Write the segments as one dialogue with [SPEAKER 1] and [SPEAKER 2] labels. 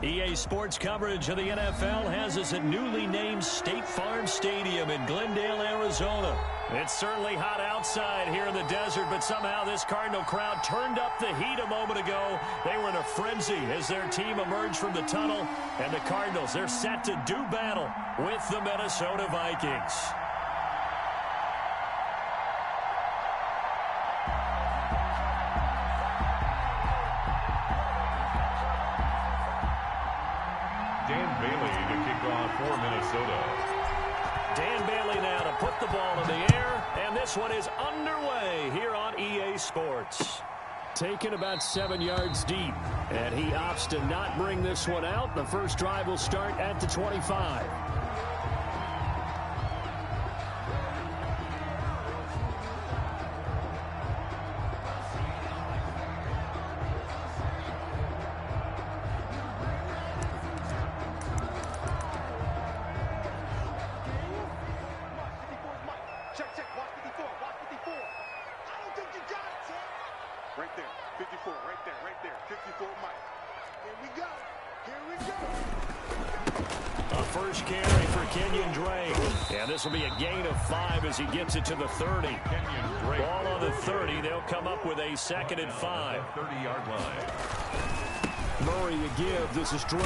[SPEAKER 1] EA Sports coverage of the NFL has us at newly named State Farm Stadium in Glendale, Arizona. It's certainly hot outside here in the desert, but somehow this Cardinal crowd turned up the heat a moment ago. They were in a frenzy as their team emerged from the tunnel, and the Cardinals, they're set to do battle with the Minnesota Vikings.
[SPEAKER 2] For Minnesota.
[SPEAKER 1] Dan Bailey now to put the ball in the air, and this one is underway here on EA Sports. Taken about 7 yards deep, and he opts to not bring this one out. The first drive will start at the 25. This will be a gain of 5 as he gets it to the 30. Ball on the 30. They'll come up with a 2nd and 5.
[SPEAKER 2] 30-yard line.
[SPEAKER 1] Murray to give. This is Drake.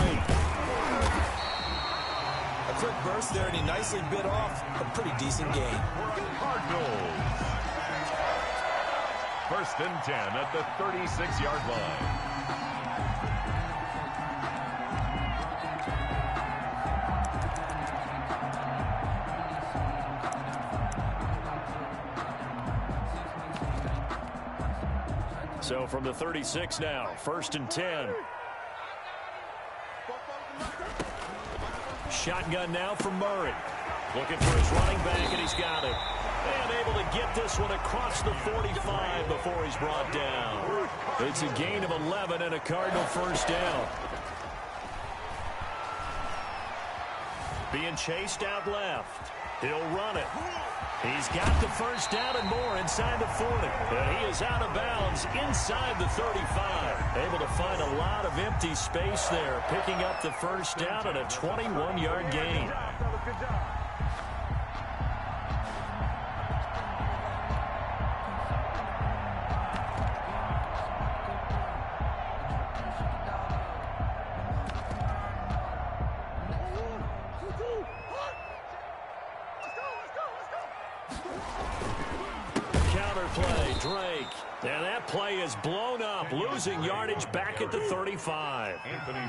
[SPEAKER 3] A quick burst there, and he nicely bit off a pretty decent gain.
[SPEAKER 2] Cardinals. 1st and 10 at the 36-yard line.
[SPEAKER 1] So from the 36 now, 1st and 10. Shotgun now from Murray. Looking for his running back, and he's got it. And able to get this one across the 45 before he's brought down. It's a gain of 11 and a Cardinal 1st down. Being chased out left. He'll run it. He's got the 1st down and more inside the 40. And he is out of bounds inside the 35. Able to find a lot of empty space there, picking up the 1st down and a 21-yard gain. Drake. And that play is blown up, losing yardage back at the 35.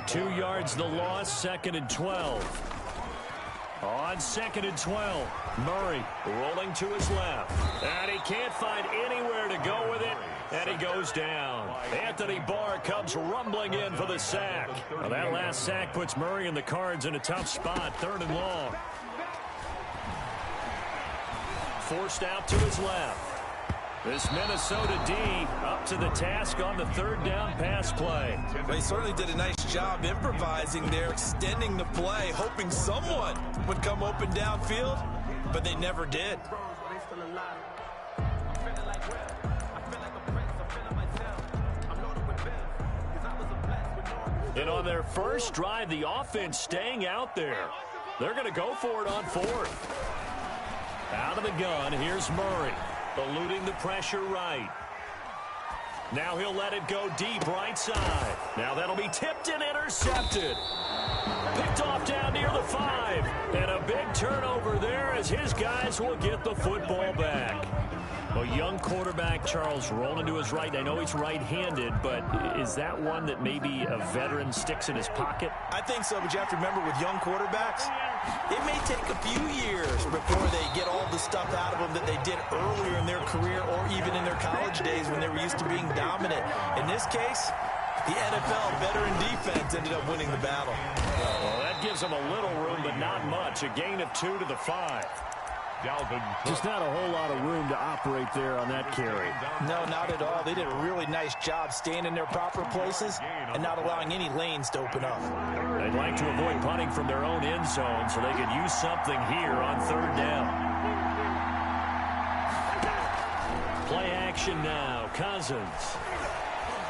[SPEAKER 1] 2 yards the loss, 2nd and 12. On 2nd and 12, Murray rolling to his left. And he can't find anywhere to go with it, and he goes down. Anthony Barr comes rumbling in for the sack. Well, that last sack puts Murray and the Cards in a tough spot, 3rd and long. Forced out to his left. This Minnesota D up to the task on the 3rd down pass play.
[SPEAKER 3] They certainly did a nice job improvising there, extending the play, hoping someone would come open downfield, but they never did.
[SPEAKER 1] And on their first drive, the offense staying out there. They're going to go for it on 4th. Out of the gun, here's Murray. Eluding the pressure right. Now he'll let it go deep right side. Now that'll be tipped and intercepted. Picked off down near the 5. And a big turnover there as his guys will get the football back. A young quarterback, Charles, rolling to his right. I know he's right-handed, but is that one that maybe a veteran sticks in his pocket?
[SPEAKER 3] I think so, but you have to remember with young quarterbacks, it may take a few years before they get all the stuff out of them that they did earlier in their career or even in their college days when they were used to being dominant. In this case, the NFL veteran defense ended up winning the battle.
[SPEAKER 1] Well, that gives them a little room, but not much. A gain of 2 to the 5. Just not a whole lot of room to operate there on that carry.
[SPEAKER 3] No, not at all. They did a really nice job staying in their proper places and not allowing any lanes to open up.
[SPEAKER 1] They'd like to avoid punting from their own end zone so they could use something here on 3rd down. Play action now. Cousins.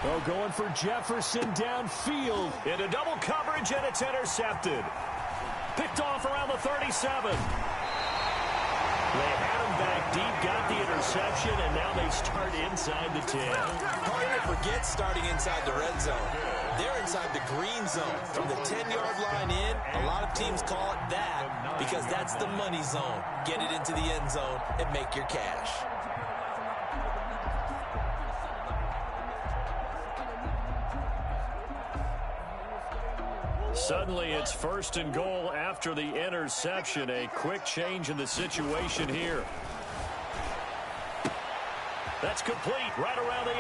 [SPEAKER 1] Oh, going for Jefferson downfield. Into double coverage, and it's intercepted. Picked off around the 37. They had him back deep, got the interception, and now they start inside the 10.
[SPEAKER 3] Hard to forget starting inside the red zone. They're inside the green zone. From the 10-yard line in, a lot of teams call it that because that's the money zone. Get it into the end zone and make your cash.
[SPEAKER 1] Suddenly, it's 1st and goal after the interception. A quick change in the situation here. That's complete right around the 8.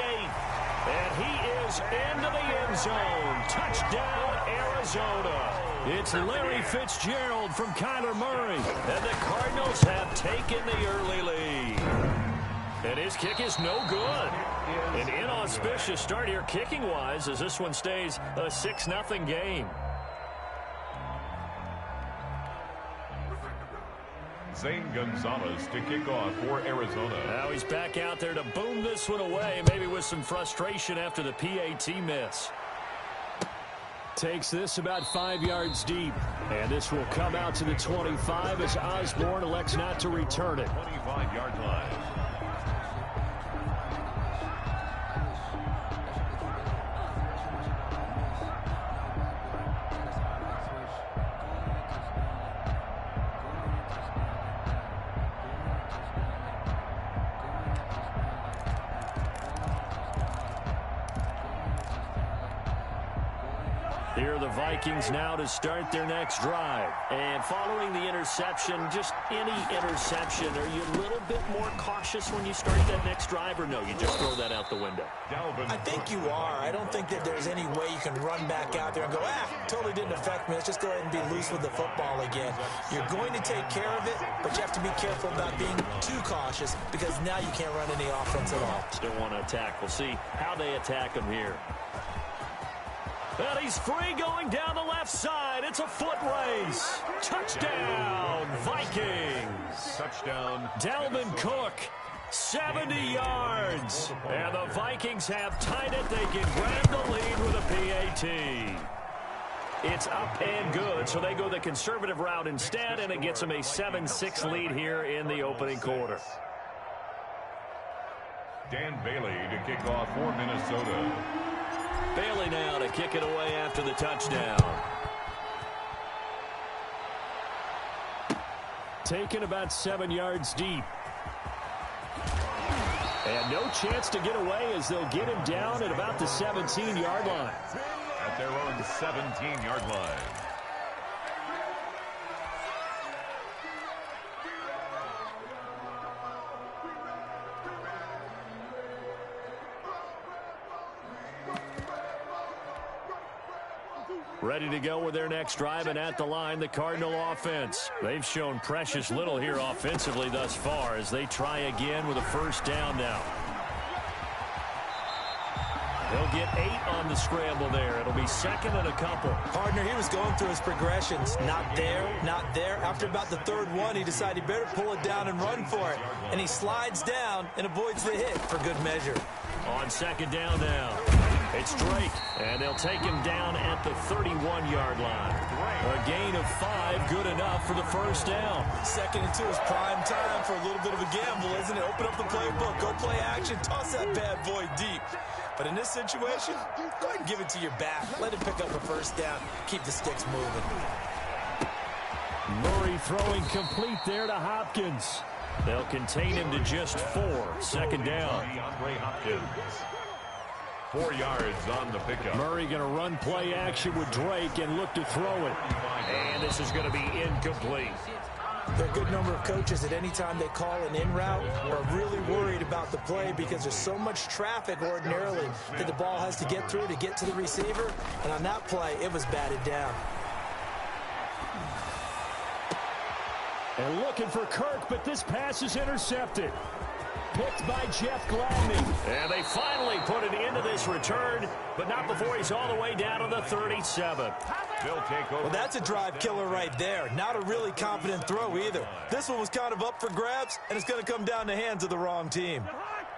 [SPEAKER 1] And he is into the end zone. Touchdown, Arizona. It's Larry Fitzgerald from Kyler Murray. And the Cardinals have taken the early lead. And his kick is no good. An inauspicious start here kicking-wise as this one stays a 6-0 game.
[SPEAKER 2] Zane Gonzalez to kick off for Arizona.
[SPEAKER 1] Now he's back out there to boom this one away, maybe with some frustration after the PAT miss. Takes this about 5 yards deep. And this will come out to the 25 as Osborne elects not to return it.
[SPEAKER 2] 25-yard line.
[SPEAKER 1] Here are the Vikings now to start their next drive. And following the interception, just any interception, are you a little bit more cautious when you start that next drive, or no, you just throw that out the window?
[SPEAKER 3] I think you are. I don't think that there's any way you can run back out there and go, totally didn't affect me. Let's just go ahead and be loose with the football again. You're going to take care of it, but you have to be careful about being too cautious because now you can't run any offense at all.
[SPEAKER 1] Still want to attack. We'll see how they attack him here. And he's free going down the left side. It's a foot race. Touchdown, Vikings.
[SPEAKER 2] Touchdown.
[SPEAKER 1] Dalvin Cook, 70 yards. And the Vikings have tied it. They can grab the lead with a PAT. It's up and good, so they go the conservative route instead, and it gets them a 7-6 lead here in the opening quarter.
[SPEAKER 2] Dan Bailey to kick off for Minnesota.
[SPEAKER 1] Bailey now to kick it away after the touchdown. Taken about 7 yards deep. And no chance to get away as they'll get him down at about the 17-yard line.
[SPEAKER 2] At their own 17-yard line.
[SPEAKER 1] Ready to go with their next drive, and at the line, the Cardinal offense. They've shown precious little here offensively thus far as they try again with a first down now. They'll get 8 on the scramble there. It'll be second and a couple.
[SPEAKER 3] Partner, he was going through his progressions. Not there, not there. After about the third one, he decided he better pull it down and run for it. And he slides down and avoids the hit for good measure.
[SPEAKER 1] On second down now. It's Drake, and they'll take him down at the 31-yard line. A gain of 5, good enough for the first down.
[SPEAKER 3] 2nd and 2 is prime time for a little bit of a gamble, isn't it? Open up the playbook, go play action, toss that bad boy deep. But in this situation, go ahead and give it to your back. Let him pick up a first down, keep the sticks moving.
[SPEAKER 1] Murray throwing complete there to Hopkins. They'll contain him to just 4. Second down.
[SPEAKER 2] DeAndre Hopkins. 4 yards on the pickup.
[SPEAKER 1] Murray going to run play action with Drake and look to throw it. And this is going to be incomplete.
[SPEAKER 3] There are a good number of coaches at any time they call an in route are really worried about the play because there's so much traffic ordinarily that the ball has to get through to get to the receiver. And on that play, it was batted down.
[SPEAKER 1] And looking for Kirk, but this pass is intercepted. Picked by Jeff Gladney. And they finally put it into this return, but not before he's all the way down to the 37.
[SPEAKER 2] They'll take over.
[SPEAKER 3] Well, that's a drive killer right there. Not a really confident throw either. This one was kind of up for grabs, and it's going to come down the hands of the wrong team.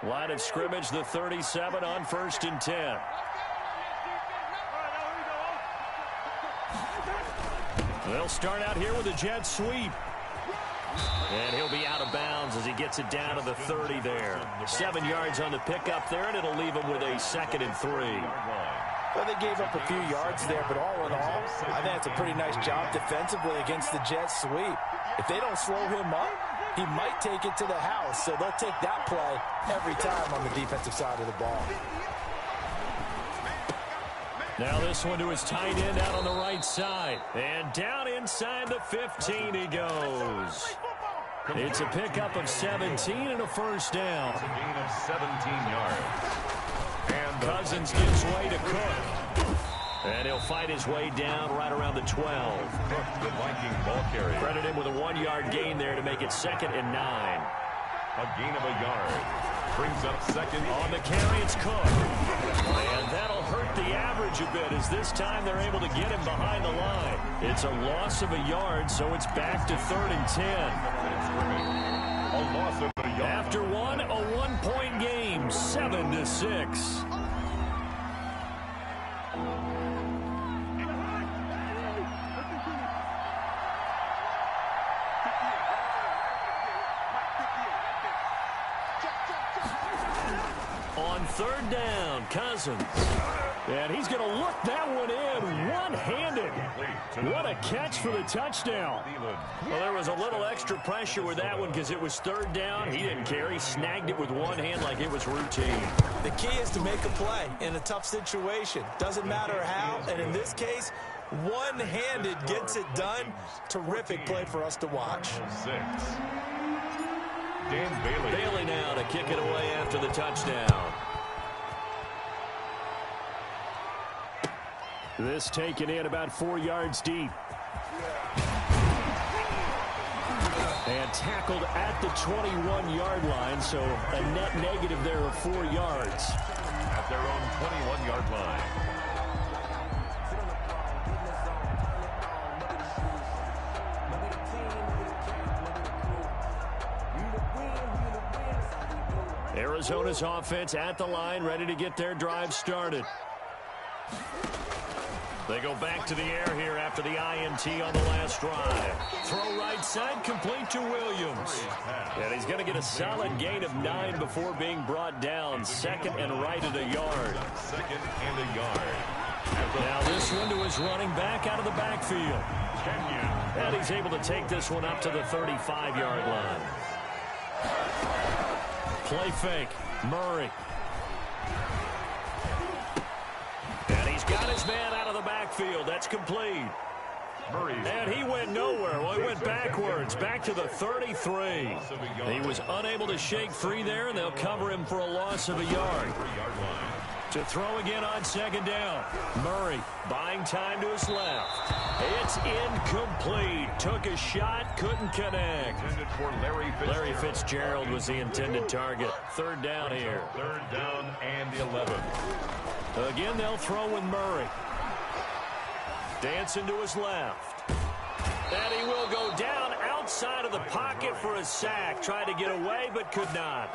[SPEAKER 1] Line of scrimmage, the 37 on 1st and 10. They'll start out here with a jet sweep. And he'll be out of bounds as he gets it down to the 30 there. 7 yards on the pickup there, and it'll leave him with a 2nd and 3.
[SPEAKER 3] Well, they gave up a few yards there, but all in all, I think it's a pretty nice job defensively against the jet sweep. If they don't slow him up, he might take it to the house, so they'll take that play every time on the defensive side of the ball.
[SPEAKER 1] Now this one to his tight end out on the right side. And down inside the 15 he goes. It's a pickup of 17 and a 1st down.
[SPEAKER 2] It's a gain of 17 yards. And
[SPEAKER 1] Cousins gives way to Cook. And he'll fight his way down right around the 12.
[SPEAKER 2] Cook, the Viking ball carrier.
[SPEAKER 1] Credit him with a 1-yard gain there to make it 2nd and 9.
[SPEAKER 2] A gain of a yard. Brings up 2nd.
[SPEAKER 1] On the carry, it's Cook. And that'll hurt the average a bit as this time they're able to get him behind the line. It's a loss of a yard, so it's back to 3rd and 10.
[SPEAKER 2] A loss of a yard.
[SPEAKER 1] After one, a 1-point game, 7-6. On 3rd down, Cousins. And he's going to look that one in one-handed. What a catch for the touchdown. Well, there was a little extra pressure with that one because it was 3rd down. He didn't care. He snagged it with one hand like it was routine.
[SPEAKER 3] The key is to make a play in a tough situation. Doesn't matter how, and in this case, one-handed gets it done. Terrific play for us to watch.
[SPEAKER 2] 6. Dan Bailey.
[SPEAKER 1] Bailey now to kick it away after the touchdown. This taken in about 4 yards deep. And tackled at the 21-yard line, so a net negative there of 4 yards.
[SPEAKER 2] At their own 21-yard line.
[SPEAKER 1] Arizona's offense at the line, ready to get their drive started. They go back to the air here after the INT on the last drive. Throw right side, complete to Williams. And he's going to get a solid gain of 9 before being brought down. 2nd and right at a yard.
[SPEAKER 2] 2nd and a yard.
[SPEAKER 1] Now this one to his running back out of the backfield. And he's able to take this one up to the 35-yard line. Play fake. Murray. And he's got his man out of the backfield. That's complete.
[SPEAKER 2] Murray.
[SPEAKER 1] And he went nowhere. Well, he went backwards, back to the 33. He was unable to shake free there, and they'll cover him for a loss of a yard. To throw again on 2nd down. Murray buying time to his left. It's incomplete. Took a shot, couldn't connect.
[SPEAKER 2] Intended for
[SPEAKER 1] Larry Fitzgerald was the intended target. 3rd down here.
[SPEAKER 2] 3rd down and 11.
[SPEAKER 1] Again, they'll throw with Murray. Dancing to his left. And he will go down outside of the pocket for a sack. Tried to get away, but could not.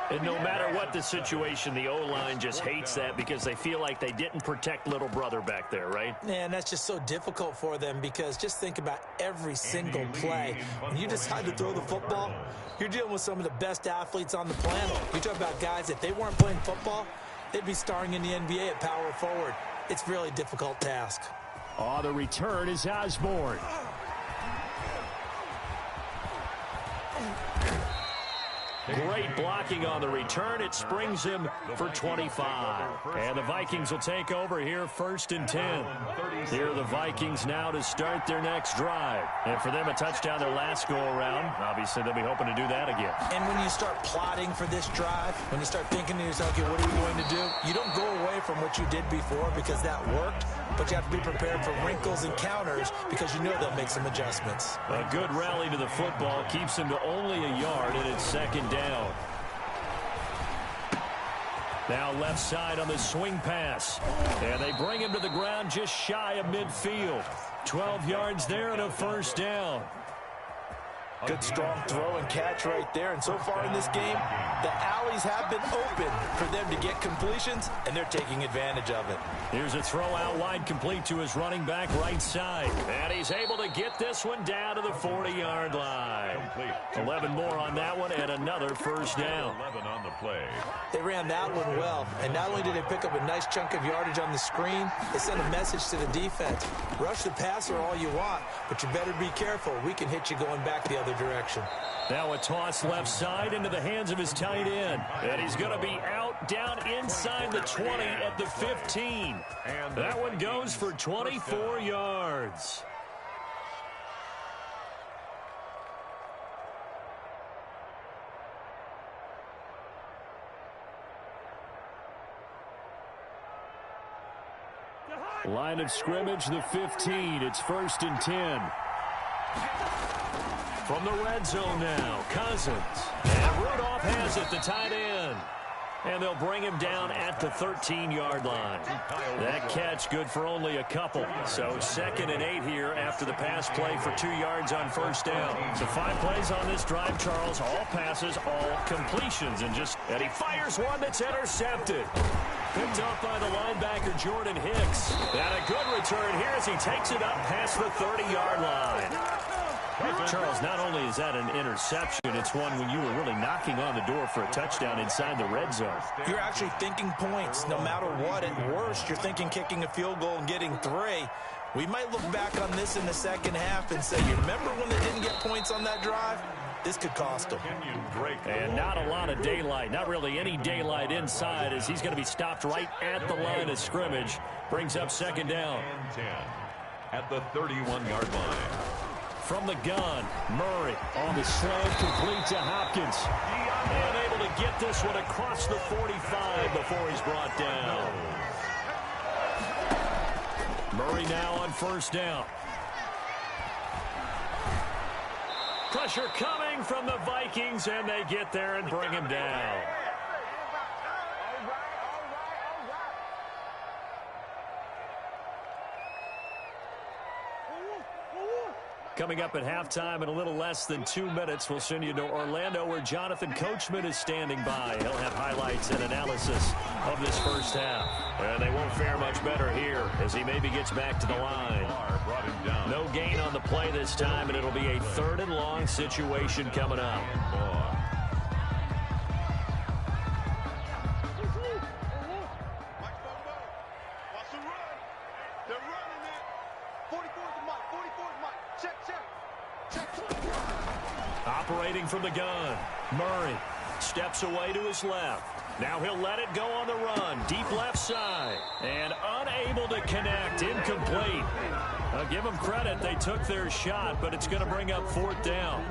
[SPEAKER 1] And no matter what the situation, the O-line just hates that because they feel like they didn't protect little brother back there, right?
[SPEAKER 3] Yeah, and that's just so difficult for them because just think about every single play. When you decide to throw the football, you're dealing with some of the best athletes on the planet. You talk about guys, if they weren't playing football, they'd be starring in the NBA at power forward. It's a really difficult task.
[SPEAKER 1] Oh, the return is Osborne. Great blocking on the return. It springs him for 25. And the Vikings will take over here 1st and 10. Here are the Vikings now to start their next drive. And for them, a touchdown their last go-around. Obviously, they'll be hoping to do that again.
[SPEAKER 3] And when you start plotting for this drive, when you start thinking to yourself, okay, what are we going to do? You don't go away from what you did before because that worked. But you have to be prepared for wrinkles and counters because you know they'll make some adjustments.
[SPEAKER 1] A good rally to the football keeps him to only a yard, and it's 2nd down. Now left side on the swing pass. And they bring him to the ground just shy of midfield. 12 yards there and a 1st down.
[SPEAKER 3] Good strong throw and catch right there. And so far in this game, the alleys have been open for them to get completions, and they're taking advantage of it.
[SPEAKER 1] Here's a throw out wide, complete to his running back right side. And he's able to get this one down to the 40-yard line. 11 more on that one and another first down.
[SPEAKER 2] 11 on the play.
[SPEAKER 3] They ran that one well, and not only did they pick up a nice chunk of yardage on the screen, they sent a message to the defense. Rush the passer all you want, but you better be careful. We can hit you going back the other direction.
[SPEAKER 1] Now a toss left side into the hands of his tight end. And he's going to be out down inside the 20 at the 15. And that one goes for 24 yards. Line of scrimmage, the 15. It's 1st and 10. From the red zone now, Cousins. And Rudolph has it, the tight end. And they'll bring him down at the 13-yard line. That catch good for only a couple. So 2nd and 8 here after the pass play for 2 yards on first down. So 5 plays on this drive, Charles. All passes, all completions. And he fires one that's intercepted. Picked off by the linebacker, Jordan Hicks. And a good return here as he takes it up past the 30-yard line. Charles, not only is that an interception, it's one when you were really knocking on the door for a touchdown inside the red zone.
[SPEAKER 3] You're actually thinking points no matter what. At worst, you're thinking kicking a field goal and getting 3. We might look back on this in the second half and say, you remember when they didn't get points on that drive? This could cost them.
[SPEAKER 1] And not a lot of daylight, not really any daylight inside, as he's going to be stopped right at the line of scrimmage. Brings up 2nd down.
[SPEAKER 2] 10 at the 31-yard line.
[SPEAKER 1] From the gun, Murray on the slant, complete to Hopkins. And able to get this one across the 45 before he's brought down. Murray now on 1st down. Pressure coming from the Vikings, and they get there and bring him down. Coming up at halftime in a little less than 2 minutes, we'll send you to Orlando where Jonathan Coachman is standing by. He'll have highlights and analysis of this first half. And they won't fare much better here as he maybe gets back to the line. No gain on the play this time, and it'll be a 3rd and long situation coming up. Operating from the gun, Murray steps away to his left. Now he'll let it go on the run, deep left side, and unable to connect, incomplete. I'll give them credit, they took their shot, but it's going to bring up 4th down.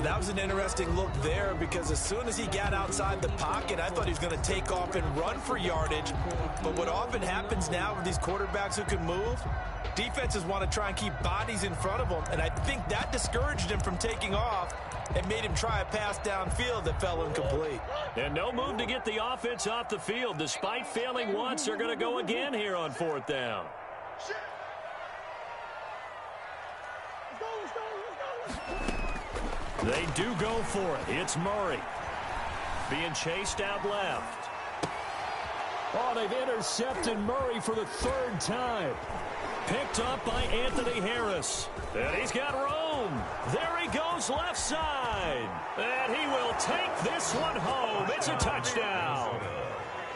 [SPEAKER 3] That was an interesting look there because as soon as he got outside the pocket, I thought he was going to take off and run for yardage. But what often happens now with these quarterbacks who can move, defenses want to try and keep bodies in front of them, and I think that discouraged him from taking off and made him try a pass downfield that fell incomplete.
[SPEAKER 1] And no move to get the offense off the field. Despite failing once, they're going to go again here on 4th down. They do go for it. It's Murray being chased out left. Oh, they've intercepted Murray for the 3rd time. Picked up by Anthony Harris. And he's got room. There he goes left side. And he will take this one home. It's a touchdown.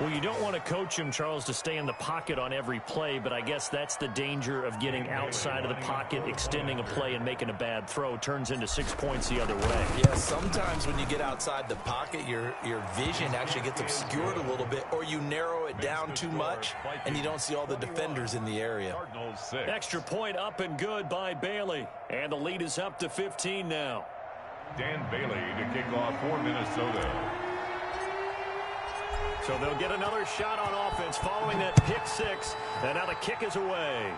[SPEAKER 1] Well, you don't want to coach him, Charles, to stay in the pocket on every play, but I guess that's the danger of getting outside of the pocket, extending a play, and making a bad throw. Turns into 6 points the other way.
[SPEAKER 3] Yeah, sometimes when you get outside the pocket, your vision actually gets obscured a little bit, or you narrow it down too much, and you don't see all the defenders in the area.
[SPEAKER 1] Extra point up and good by Bailey, and the lead is up to 15 now.
[SPEAKER 2] Dan Bailey to kick off for Minnesota.
[SPEAKER 1] So they'll get another shot on offense following that pick 6. And now the kick is away.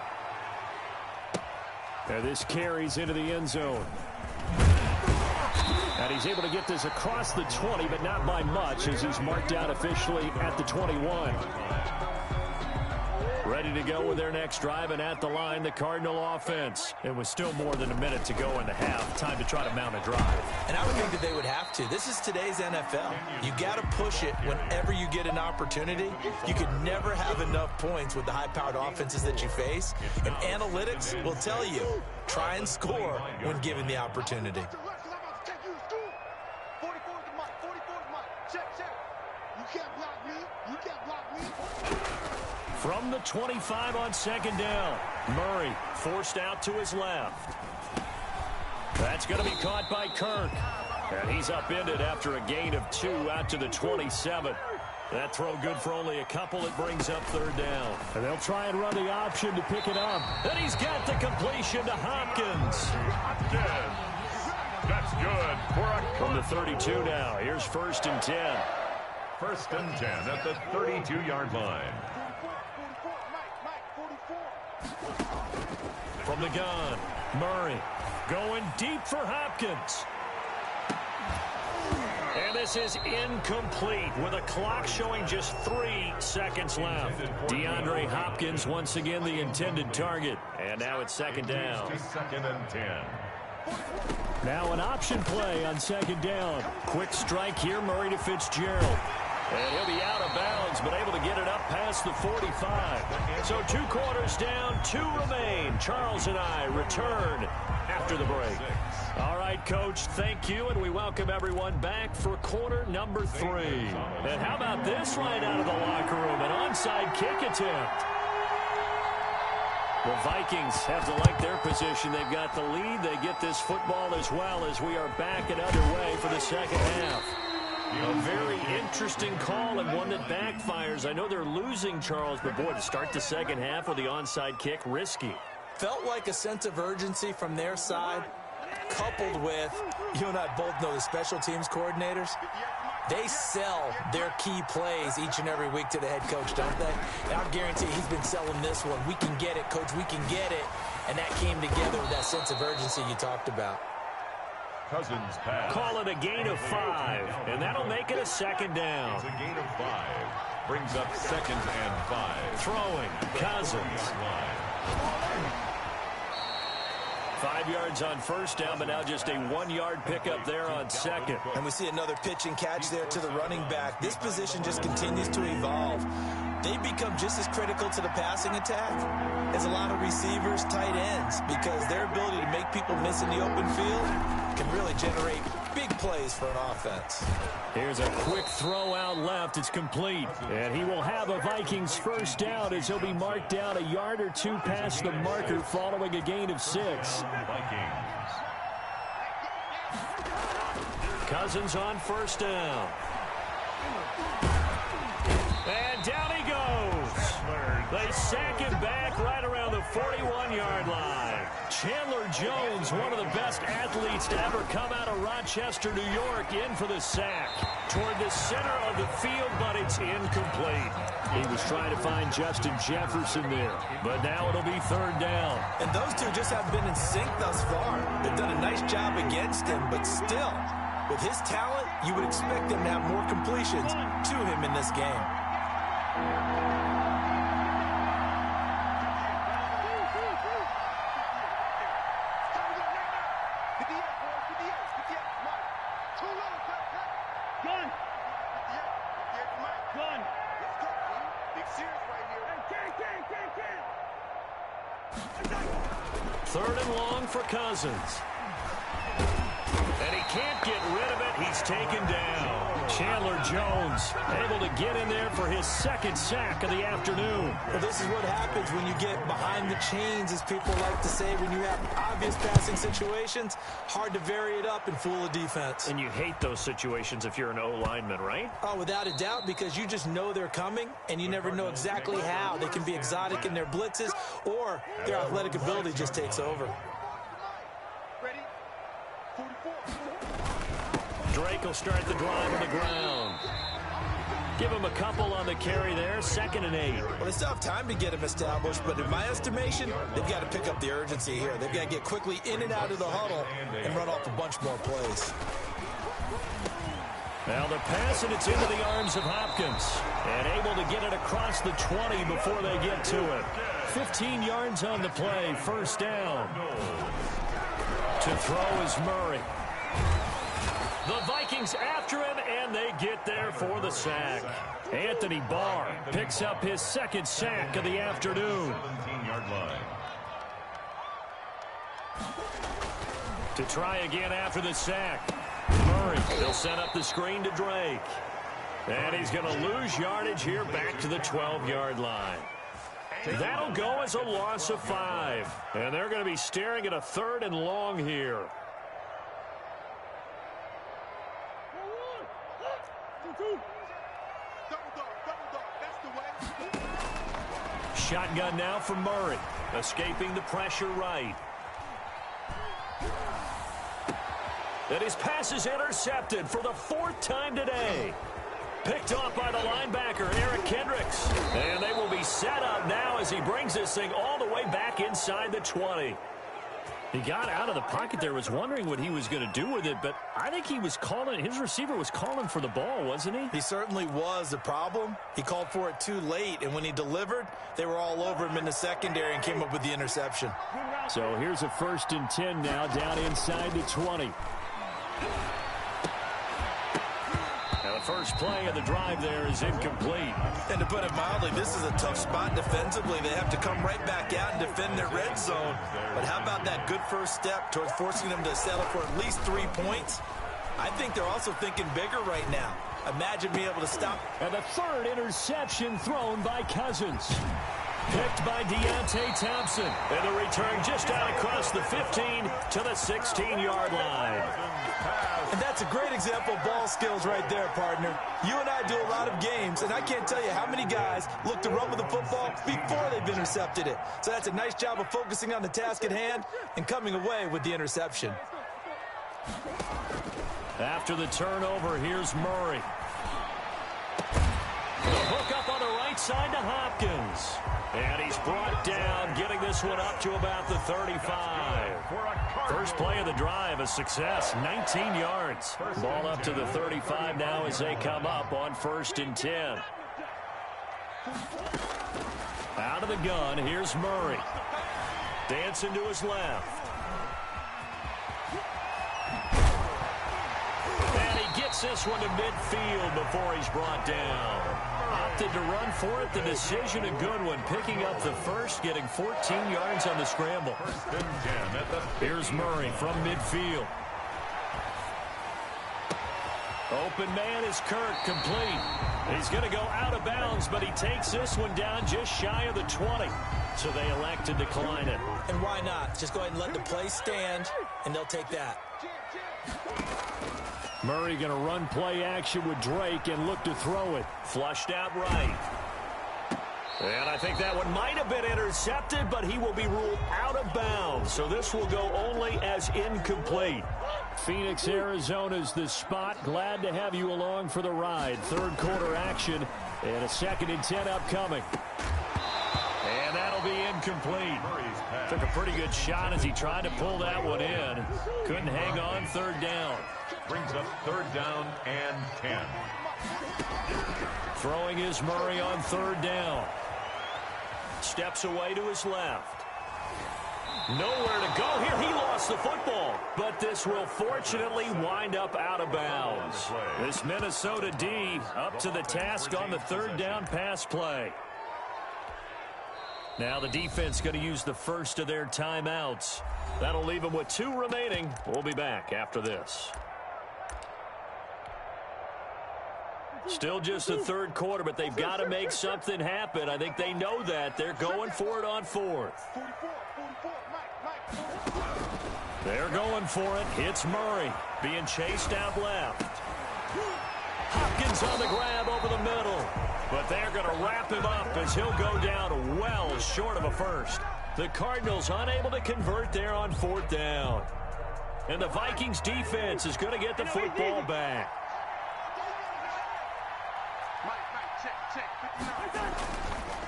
[SPEAKER 1] And this carries into the end zone. And he's able to get this across the 20, but not by much as he's marked out officially at the 21. Ready to go with their next drive, and at the line, the Cardinal offense. It was still more than a minute to go in the half. Time to try to mount a drive.
[SPEAKER 3] And I would think that they would have to. This is today's NFL. You got to push it whenever you get an opportunity. You could never have enough points with the high-powered offenses that you face. And analytics will tell you, try and score when given the opportunity.
[SPEAKER 1] From the 25 on second down, Murray forced out to his left. That's going to be caught by Kirk. And he's upended after a gain of 2 out to the 27. That throw good for only a couple. It brings up third down. And they'll try and run the option to pick it up. And he's got the completion to Hopkins.
[SPEAKER 2] That's good for a
[SPEAKER 1] From the 32 now, here's 1st and 10.
[SPEAKER 2] 1st and 10 at the 32-yard line.
[SPEAKER 1] From the gun, Murray going deep for Hopkins. And this is incomplete with a clock showing just 3 seconds left. DeAndre Hopkins once again the intended target. And now it's second down.
[SPEAKER 2] 2nd and 10.
[SPEAKER 1] Now an option play on second down. Quick strike here, Murray to Fitzgerald. And he'll be out of bounds, but able to get it up past the 45. So 2 quarters down, 2 remain. Charles and I return after the break. All right, Coach, thank you, and we welcome everyone back for quarter number 3. And how about this right out of the locker room, an onside kick attempt. The Vikings have to like their position. They've got the lead. They get this football as well as we are back and underway for the second half. A very interesting call and one that backfires. I know they're losing, Charles, but boy, to start the second half with the onside kick, risky.
[SPEAKER 3] Felt like a sense of urgency from their side, coupled with, you and I both know the special teams coordinators. They sell their key plays each and every week to the head coach, don't they? And I guarantee he's been selling this one. We can get it, Coach, we can get it. And that came together with that sense of urgency you talked about.
[SPEAKER 2] Cousins pass.
[SPEAKER 1] Call it a gain of 5, and that'll make it a second down.
[SPEAKER 2] It's a gain of 5. Brings up 2nd and 5.
[SPEAKER 1] Throwing, Cousins. 5 yards on first down, but now just a 1-yard pickup there on second.
[SPEAKER 3] And we see another pitch and catch there to the running back. This position just continues to evolve. They become just as critical to the passing attack as a lot of receivers, tight ends, because their ability to make people miss in the open field can really generate big plays for an offense.
[SPEAKER 1] Here's a quick throw out left. It's complete. And he will have a Vikings first down as he'll be marked down a yard or 2 past the marker following a gain of 6. Cousins on first down. And down he goes. They sack him back right around the 41-yard line. Chandler Jones, one of the best athletes to ever come out of Rochester, New York, in for the sack. Toward the center of the field, but it's incomplete. He was trying to find Justin Jefferson there, but now it'll be third down.
[SPEAKER 3] And those two just haven't been in sync thus far. They've done a nice job against him, but still, with his talent, you would expect them to have more completions to him in this game.
[SPEAKER 1] Third and long for Cousins. And he can't get rid of it. He's taken down. Chandler Jones able to get in there for his 2nd sack of the afternoon.
[SPEAKER 3] Well, this is what happens when you get behind the chains, as people like to say. When you have obvious passing situations, hard to vary it up and fool a defense.
[SPEAKER 1] And you hate those situations if you're an O-lineman, right?
[SPEAKER 3] Oh, without a doubt, because you just know they're coming, and you never know exactly how. They can be exotic in their blitzes, or their athletic ability just takes over.
[SPEAKER 1] Drake will start the drive on the ground. Give him a couple on the carry there. 2nd and 8.
[SPEAKER 3] Well, they still have time to get him established, but in my estimation, they've got to pick up the urgency here. They've got to get quickly in and out of the huddle and run off a bunch more plays.
[SPEAKER 1] Now the pass, and it's into the arms of Hopkins. And able to get it across the 20 before they get to it. 15 yards on the play, first down. To throw is Murray. The Vikings after him, and they get there for the sack. Anthony Barr picks up his second sack of the afternoon.
[SPEAKER 2] 17-yard line.
[SPEAKER 1] To try again after the sack. Murray, they'll set up the screen to Drake. And he's going to lose yardage here back to the 12-yard line. That'll go as a loss of 5. And they're going to be staring at a 3rd and long here. Shotgun now from Murray. Escaping the pressure right. And his pass is intercepted for the 4th time today. Picked off by the linebacker, Eric Kendricks. And they will be set up now as he brings this thing all the way back inside the 20. He got out of the pocket there, was wondering what he was going to do with it, but I think he was calling, his receiver was calling for the ball, wasn't he?
[SPEAKER 3] He certainly was. The problem, he called for it too late, and when he delivered, they were all over him in the secondary and came up with the interception.
[SPEAKER 1] So here's a 1st and 10 now, down inside the 20. Now the first play of the drive there is incomplete.
[SPEAKER 3] And to put it mildly, this is a tough spot defensively. They have to come right back out and defend their red zone. But how about that good first step towards forcing them to settle for at least 3 points? I think they're also thinking bigger right now. Imagine being able to stop.
[SPEAKER 1] And the 3rd interception thrown by Cousins. Picked by Deontay Thompson. And the return just out across the 15 to the 16-yard line.
[SPEAKER 3] And that's a great example of ball skills right there, partner. You and I do a lot of games, and I can't tell you how many guys look to run with the football before they've intercepted it. So that's a nice job of focusing on the task at hand and coming away with the interception.
[SPEAKER 1] After the turnover, here's Murray. The hook up on the right side to Hopkins. And he's brought down, getting this one up to about the 35. First play of the drive, a success, 19 yards. Ball up to the 35 now as they come up on 1st and 10. Out of the gun, here's Murray. Dancing to his left. And he gets this one to midfield before he's brought down. Opted to run for it. The decision a good one. Picking up the first, getting 14 yards on the scramble. Here's Murray from midfield. Open man is Kirk, complete. He's going to go out of bounds, but he takes this one down just shy of the 20. So they elect to decline it.
[SPEAKER 3] And why not? Just go ahead and let the play stand, and they'll take that.
[SPEAKER 1] Murray going to run play action with Drake and look to throw it. Flushed out right. And I think that one might have been intercepted, but he will be ruled out of bounds. So this will go only as incomplete. Phoenix, Arizona's the spot. Glad to have you along for the ride. 3rd quarter action and a 2nd and 10 upcoming. And that'll be incomplete. Took a pretty good shot as he tried to pull that one in. Couldn't hang on 3rd down.
[SPEAKER 2] Brings up 3rd down and 10.
[SPEAKER 1] Throwing is Murray on 3rd down. Steps away to his left. Nowhere to go here. He lost the football. But this will fortunately wind up out of bounds. This Minnesota D up to the task on the 3rd down pass play. Now the defense going to use the first of their timeouts. That'll leave them with 2 remaining. We'll be back after this. Still just the 3rd quarter, but they've got to make something happen. I think they know that. They're going for it on 4th. They're going for it. It's Murray being chased out left. Hopkins on the grab over the middle. But they're going to wrap him up as he'll go down well short of a first. The Cardinals unable to convert there on 4th down. And the Vikings defense is going to get the football back.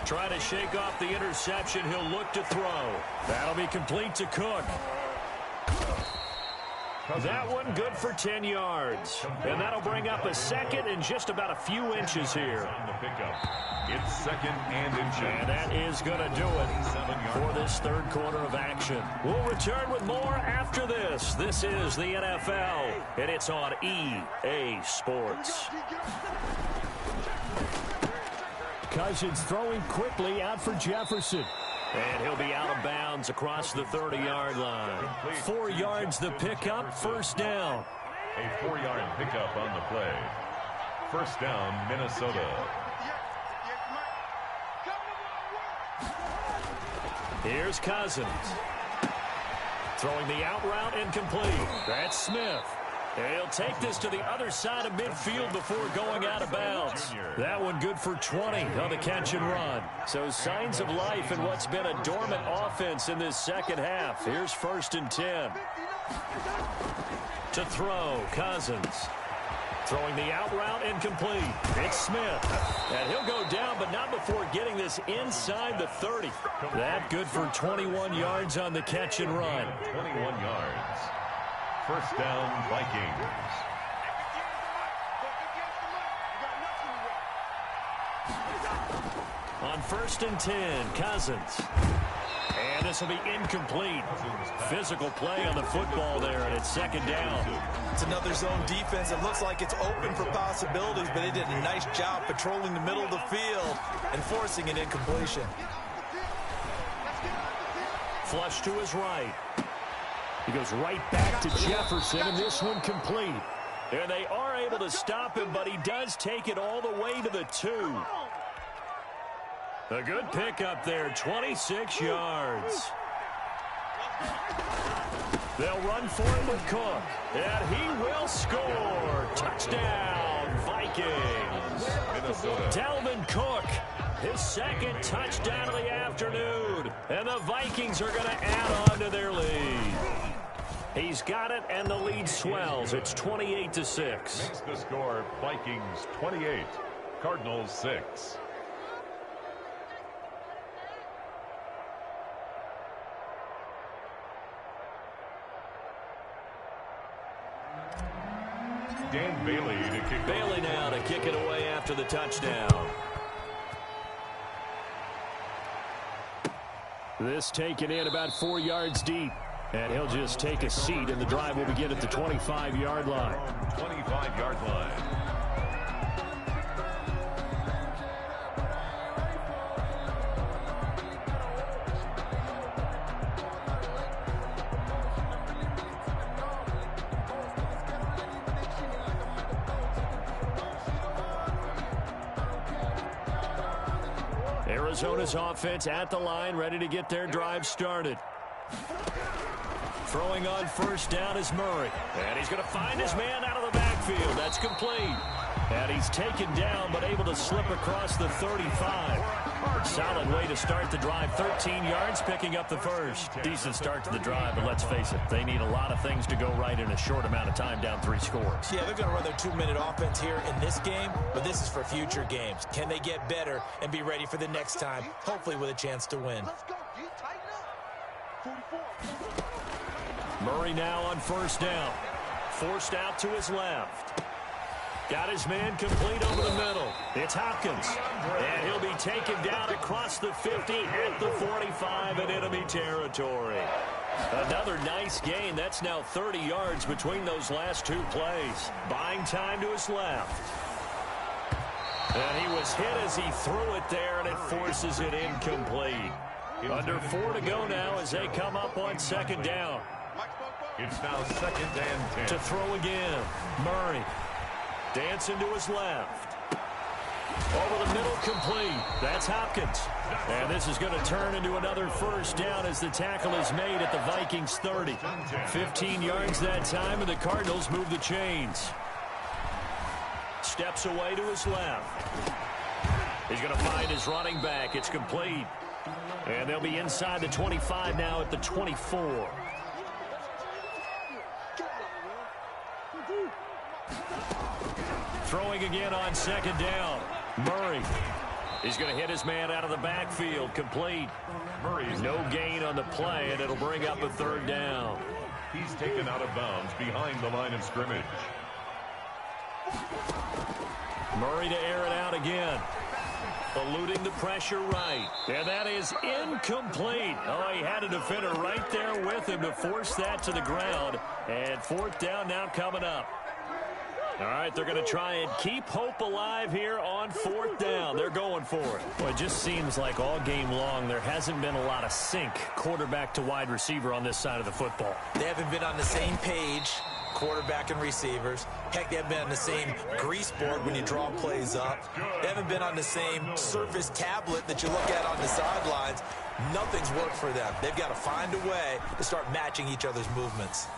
[SPEAKER 1] Try to shake off the interception. He'll look to throw. That'll be complete to Cook. That one good for 10 yards. And that'll bring up a second and just about a few inches here.
[SPEAKER 2] On the pickup. It's second and inches.
[SPEAKER 1] And that is going to do it for this third quarter of action. We'll return with more after this. This is the NFL, and it's on EA Sports.
[SPEAKER 4] Cousins throwing quickly out for Jefferson.
[SPEAKER 1] And he'll be out of bounds across the 30-yard line. 4 yards the pickup, first down.
[SPEAKER 2] A 4-yard pickup on the play. First down, Minnesota.
[SPEAKER 1] Here's Cousins. Throwing the out route incomplete. That's Smith. He'll take this to the other side of midfield before going out of bounds. That one good for 20 on the catch and run. So signs of life in what's been a dormant offense in this second half. Here's first and 10. To throw, Cousins. Throwing the out route incomplete. It's Smith. And he'll go down, but not before getting this inside the 30. That good for 21 yards on the catch and run.
[SPEAKER 2] 21 yards. First down, Vikings.
[SPEAKER 1] On first and 10, Cousins. And this will be incomplete. Physical play on the football there, and it's second down.
[SPEAKER 3] It's another zone defense. It looks like it's open for possibilities, but they did a nice job patrolling the middle of the field and forcing an incompletion.
[SPEAKER 1] Flush to his right.
[SPEAKER 4] He goes right back to Jefferson, and this one complete.
[SPEAKER 1] And they are able to stop him, but he does take it all the way to the 2. A good pickup there, 26 yards. They'll run for it with Cook, and he will score. Touchdown, Vikings.
[SPEAKER 2] Minnesota.
[SPEAKER 1] Dalvin Cook, his second touchdown of the afternoon. And the Vikings are going to add on to their lead. He's got it, and the lead swells. It's 28-6.
[SPEAKER 2] Makes the score, Vikings 28, Cardinals 6. Dan Bailey to kick.
[SPEAKER 1] Bailey now to kick it away after the touchdown.
[SPEAKER 4] This taken in about 4 yards deep. And he'll just take a seat, and the drive will begin at the 25-yard line.
[SPEAKER 2] 25-yard line.
[SPEAKER 1] Arizona's offense at the line, ready to get their drive started. Throwing on first down is Murray. And he's going to find his man out of the backfield. That's complete. And he's taken down, but able to slip across the 35. Solid way to start the drive. 13 yards, picking up the first. Decent start to the drive, but let's face it, they need a lot of things to go right in a short amount of time, down 3 scores.
[SPEAKER 3] Yeah, they're going to run their 2-minute offense here in this game, but this is for future games. Can they get better and be ready for the next time, hopefully with a chance to win?
[SPEAKER 1] Murray now on first down. Forced out to his left. Got his man complete over the middle. It's Hopkins. And he'll be taken down across the 50 at the 45 in enemy territory. Another nice gain. That's now 30 yards between those last 2 plays. Buying time to his left. And he was hit as he threw it there, and it forces it incomplete. Under 4 to go now as they come up on second down.
[SPEAKER 2] It's now second and 10.
[SPEAKER 1] To throw again. Murray. Dancing to his left. Over the middle, complete. That's Hopkins. And this is going to turn into another first down as the tackle is made at the Vikings 30. 15 yards that time, and the Cardinals move the chains. Steps away to his left. He's going to find his running back. It's complete. And they'll be inside the 25 now at the 24. Throwing again on second down. Murray. He's going to hit his man out of the backfield. Complete.
[SPEAKER 2] Murray's
[SPEAKER 1] no gain on the play, and it'll bring up a third down.
[SPEAKER 2] He's taken out of bounds behind the line of scrimmage.
[SPEAKER 1] Murray to air it out again. Eluding the pressure right. And that is incomplete. Oh, he had a defender right there with him to force that to the ground. And fourth down now coming up. All right, they're going to try and keep hope alive here on fourth down. They're going for it.
[SPEAKER 4] Well, it just seems like all game long there hasn't been a lot of sync quarterback to wide receiver on this side of the football.
[SPEAKER 3] They haven't been on the same page, quarterback and receivers. Heck, they haven't been on the same grease board when you draw plays up. They haven't been on the same surface tablet that you look at on the sidelines. Nothing's worked for them. They've got to find a way to start matching each other's movements.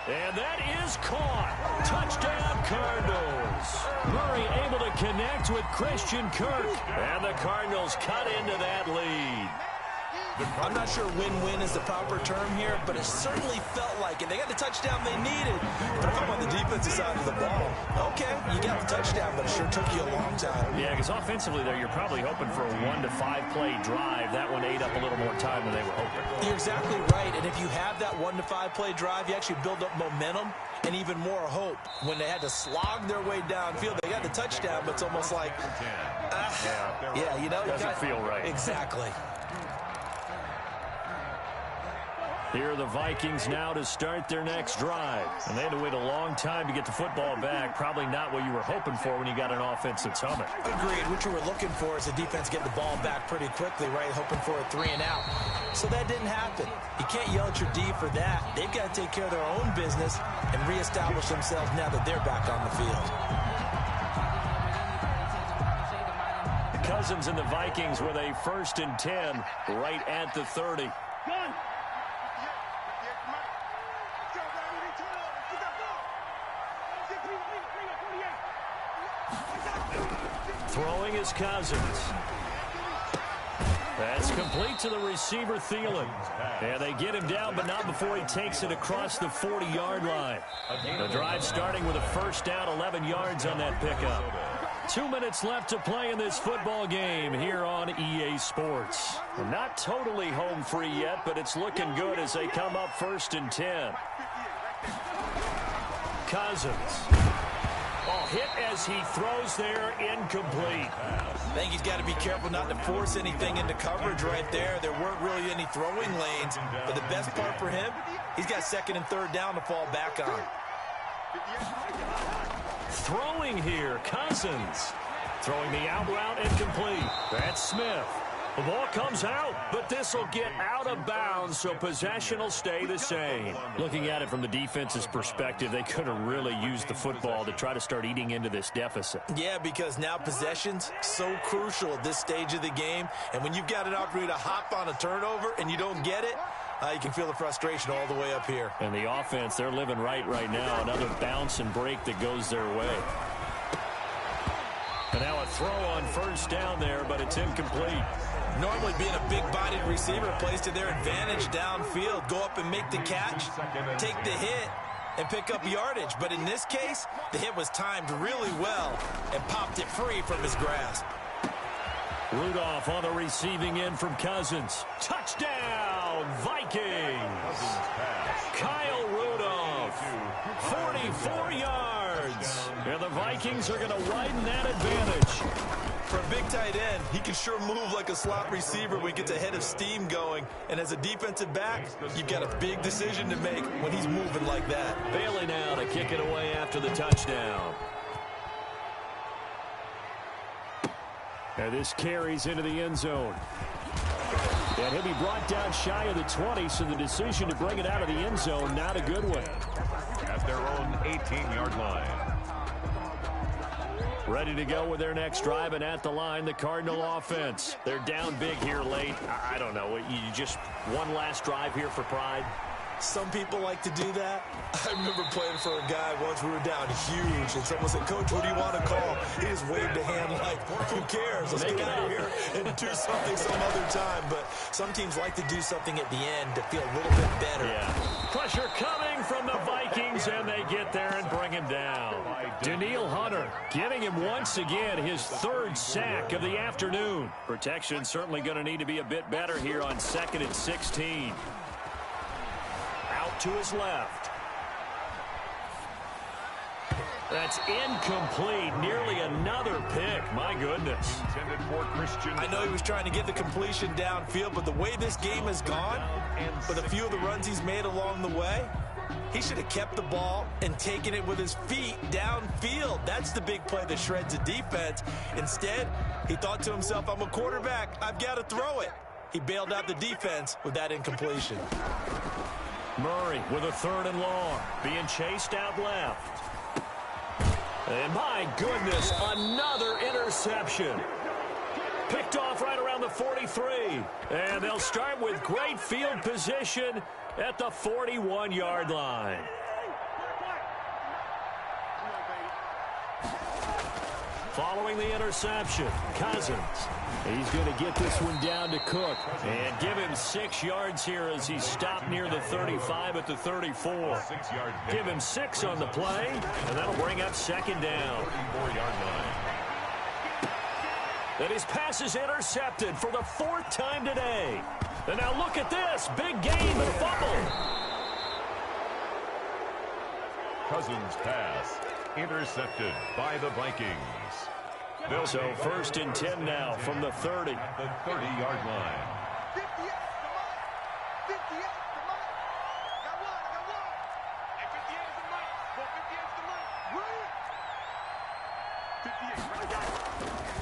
[SPEAKER 1] And that is caught. Touchdown, Cardinals. Murray able to connect with Christian Kirk. And the Cardinals cut into that lead.
[SPEAKER 3] I'm not sure win-win is the proper term here, but it certainly felt like it. They got the touchdown they needed. But if I'm on the defensive side of the ball, okay, you got the touchdown, but it sure took you a long time.
[SPEAKER 4] Yeah, because offensively there, you're probably hoping for a 1 to 5 play drive. That one ate up a little more time than they were hoping.
[SPEAKER 3] You're exactly right, and if you have that 1 to 5 play drive, you actually build up momentum and even more hope. When they had to slog their way downfield, they got the touchdown, but it's almost like, yeah, you know,
[SPEAKER 4] doesn't feel right.
[SPEAKER 3] Exactly.
[SPEAKER 1] Here are the Vikings now to start their next drive. And they had to wait a long time to get the football back. Probably not what you were hoping for when you got an offense that's humming.
[SPEAKER 3] Agreed. What you were looking for is the defense get the ball back pretty quickly, right? Hoping for a 3 and out. So that didn't happen. You can't yell at your D for that. They've got to take care of their own business and reestablish themselves now that they're back on the field.
[SPEAKER 1] Cousins and the Vikings with a 1st and 10 right at the 30. Throwing is Cousins. That's complete to the receiver, Thielen. And they get him down, but not before he takes it across the 40-yard line. The drive starting with a 1st down, 11 yards on that pickup. 2 minutes left to play in this football game here on EA Sports. Not totally home free yet, but it's looking good as they come up 1st and 10. Cousins. Oh, hit as he throws there, incomplete.
[SPEAKER 3] I think he's got to be careful not to force anything into coverage right there. There weren't really any throwing lanes, but the best part for him, he's got 2nd and 3rd down to fall back on.
[SPEAKER 1] Throwing here, Cousins. Throwing the out route incomplete. That's Smith. The ball comes out, but this will get out of bounds, so possession will stay the same.
[SPEAKER 4] Looking at it from the defense's perspective, they could have really used the football to try to start eating into this deficit.
[SPEAKER 3] Yeah, because now possession's so crucial at this stage of the game, and when you've got an opportunity to hop on a turnover and you don't get it, you can feel the frustration all the way up here.
[SPEAKER 4] And the offense, they're living right now. Another bounce and break that goes their way.
[SPEAKER 1] And now a throw on 1st down there, but it's incomplete.
[SPEAKER 3] Normally being a big-bodied receiver plays to their advantage downfield. Go up and make the catch, take the hit, and pick up yardage. But in this case, the hit was timed really well and popped it free from his grasp.
[SPEAKER 1] Rudolph on the receiving end from Cousins. Touchdown, Vikings! Kyle Rudolph, 44 yards. And the Vikings are going to widen that advantage.
[SPEAKER 3] For a big tight end, he can sure move like a slot receiver when he gets a head of steam going. And as a defensive back, you've got a big decision to make when he's moving like that.
[SPEAKER 1] Bailey now to kick it away after the touchdown.
[SPEAKER 4] And this carries into the end zone. And he'll be brought down shy of the 20, so the decision to bring it out of the end zone, not a good one.
[SPEAKER 2] At their own 18-yard line.
[SPEAKER 1] Ready to go with their next drive, and at the line, the Cardinal offense. They're down big here late. I don't know. You just one last drive here for pride?
[SPEAKER 3] Some people like to do that. I remember playing for a guy once. We were down huge, and someone said, "Coach, what do you want to call?" He just waved a hand like, who cares? Let's get out of here and do something some other time. But some teams like to do something at the end to feel a little bit better.
[SPEAKER 1] Yeah. Pressure coming from the Vikings, and they get there and bring him down. Daniil Hunter getting him once again, his 3rd sack of the afternoon. Protection certainly going to need to be a bit better here on 2nd and 16. to his left. That's incomplete. Nearly another pick. My goodness.
[SPEAKER 3] I know he was trying to get the completion downfield, but the way this game has gone, with a few of the runs he's made along the way, he should have kept the ball and taken it with his feet downfield. That's the big play that shreds the defense. Instead, he thought to himself, I'm a quarterback. I've got to throw it. He bailed out the defense with that incompletion.
[SPEAKER 1] Murray with a 3rd and long, being chased out left. And my goodness, another interception. Picked off right around the 43. And they'll start with great field position at the 41-yard line. Following the interception, Cousins.
[SPEAKER 4] He's going to get this one down to Cook.
[SPEAKER 1] And give him 6 yards here as he stopped near the 35 at the 34. Give him 6 on the play, and that'll bring up 2nd down.
[SPEAKER 2] 34-yard line.
[SPEAKER 1] And his pass is intercepted for the 4th time today. And now look at this. Big gain and a fumble.
[SPEAKER 2] Cousins' pass intercepted by the Vikings.
[SPEAKER 1] So 1st and 10 now from the 30.
[SPEAKER 2] The 30-yard line.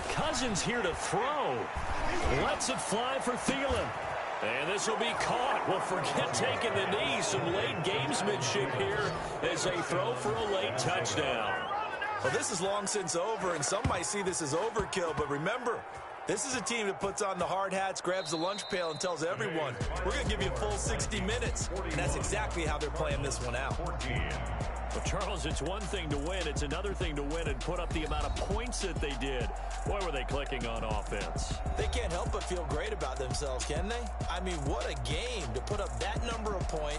[SPEAKER 1] Cousins here to throw. Lets it fly for Thielen. And this will be caught. Well, forget taking the knee. Some late gamesmanship here as they throw for a late touchdown.
[SPEAKER 3] Well, this is long since over, and some might see this as overkill. But remember, this is a team that puts on the hard hats, grabs the lunch pail, and tells everyone, we're going to give you a full 60 minutes. And that's exactly how they're playing this one out.
[SPEAKER 1] Well, Charles, it's one thing to win. It's another thing to win and put up the amount of points that they did. Boy, were they clicking on offense.
[SPEAKER 3] They can't help but feel great about themselves, can they? I mean, what a game to put up that number of points.